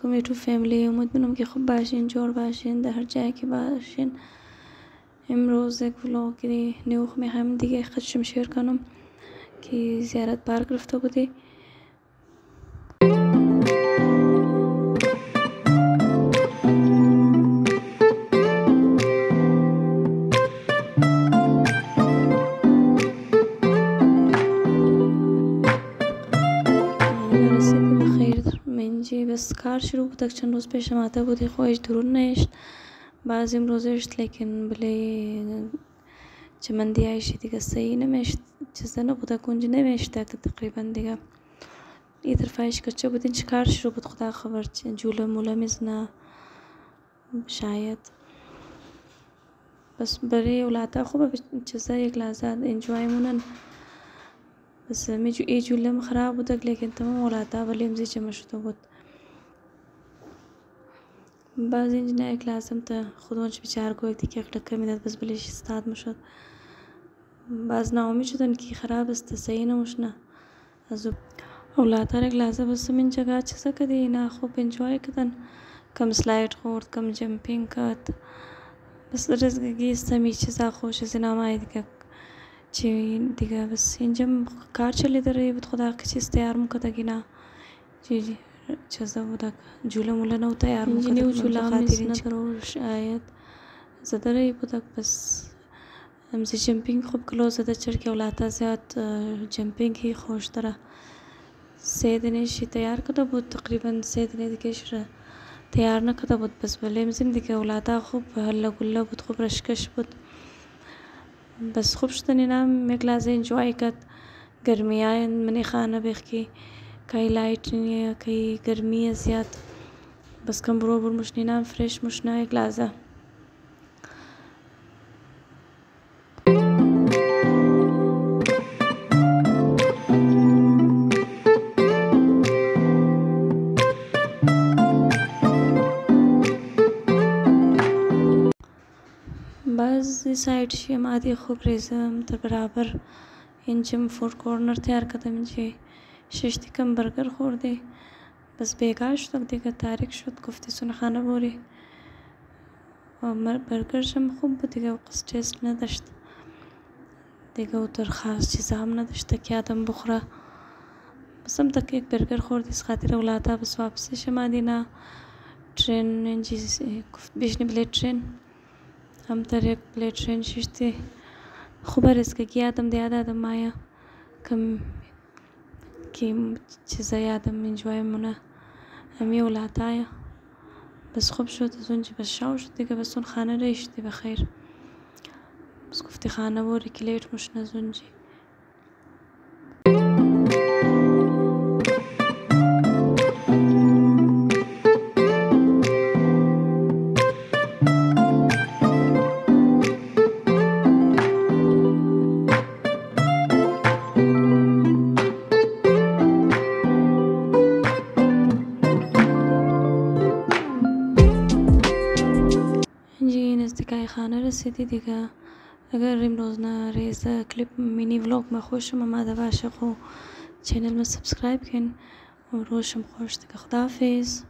علیکم یوتیوب فامیلی، امیدوارم که خوب باشین، جور باشین، در هر جایی که باشین. امروز یک ولاگی نیوخ میخوام دیگه خودشم شیر کنم که زیارت پارک رفته بودی. بس کار شروع بود چند روز پیش آمده بودی خواهش درون نشت بعضی امروزش لیکن بلی چمندی عایشی دیگه صحیح نمیشت چیزا نبوده کنج نمیشت تقریبا دیگه این طرفایش کچه بود این کار شروع بود خدا خبر جوله موله میزنه شاید بس برای اولاده خوبه چیزا یک لحظه انجوای مونن بس میجو ای جوله خراب بوده لیکن تمام اولاده ولی امزی جمع شده بود بعض اینجا یک لازم تا خودمونش بیچاره گویی که اخلاق میداد بس بلیش استاد میشد بعض ناامی شدن که خراب است صحیح نموشنه از اولادها یک لازم بس من جگه چیزا کدی نه خوب انجوای کردن کم سلاید خورد کم جمپینگ کرد بس رزقی استمی چیزا خوش از نامه دیگه چی دیگه بس اینجا کار چلی داره بود خدا که چیز تیار میکرد گینا چی چیزا بوده جوله موله نو تیار میکرد اینجا جوله خاطری نداره شاید زدره بوده بس امسی جمپینگ خوب کلو زده چرکه اولاتا زیاد جمپینگ خوش داره سه دنیشی تیار کرده بود تقریبا سه دنی دیگهش را تیار نکرده بود بس ولی امزیم دیگه اولاتا خوب هلا گله بود خوب رشکش بود بس خوب شدن اینم یک لحظه انجوای کرد گرمی های منی خانه بخی کای لایت نیه کای گرمی زیاد بس کم برو مشنینم فرش مشنا یک لحظه بعضی سایدشی مادی خوب ریزم در برابر اینجام فور کورنر تیار کردم اینجی ششتی کم برگر خوردی بس بیگاه شد دیگه تاریک شد گفتی سون خانه بوری برگرشم خوب بود دیگه قصد ٹیسٹ نداشت دیگه او در خاص چیزا هم نداشته که آدم بخوره بس هم تک یک برگر خوردی از خاطر اولادا بس واپسیش آمدی نه ترین اینجی گفت بیشنی بلی ترین هم در یک بلی ترین ششتی خوبه رزقی آدم دیاد آدم مایا کم که چیزا آدم انجوای مونه همی اولادایا بس خوب شد از اونجا بس شاو شد دیگه بس اون خانه ریشتی بخیر بس گفتی خانه بوری که لیت مشن از اونجا خانه رسیدی دیگه اگر امروز نه ریز کلیپ مینی ولاگ ما خوشم آمده باشه خو چینل ما سابسکرایب کن و روشم خوش دیگه خداحافظ.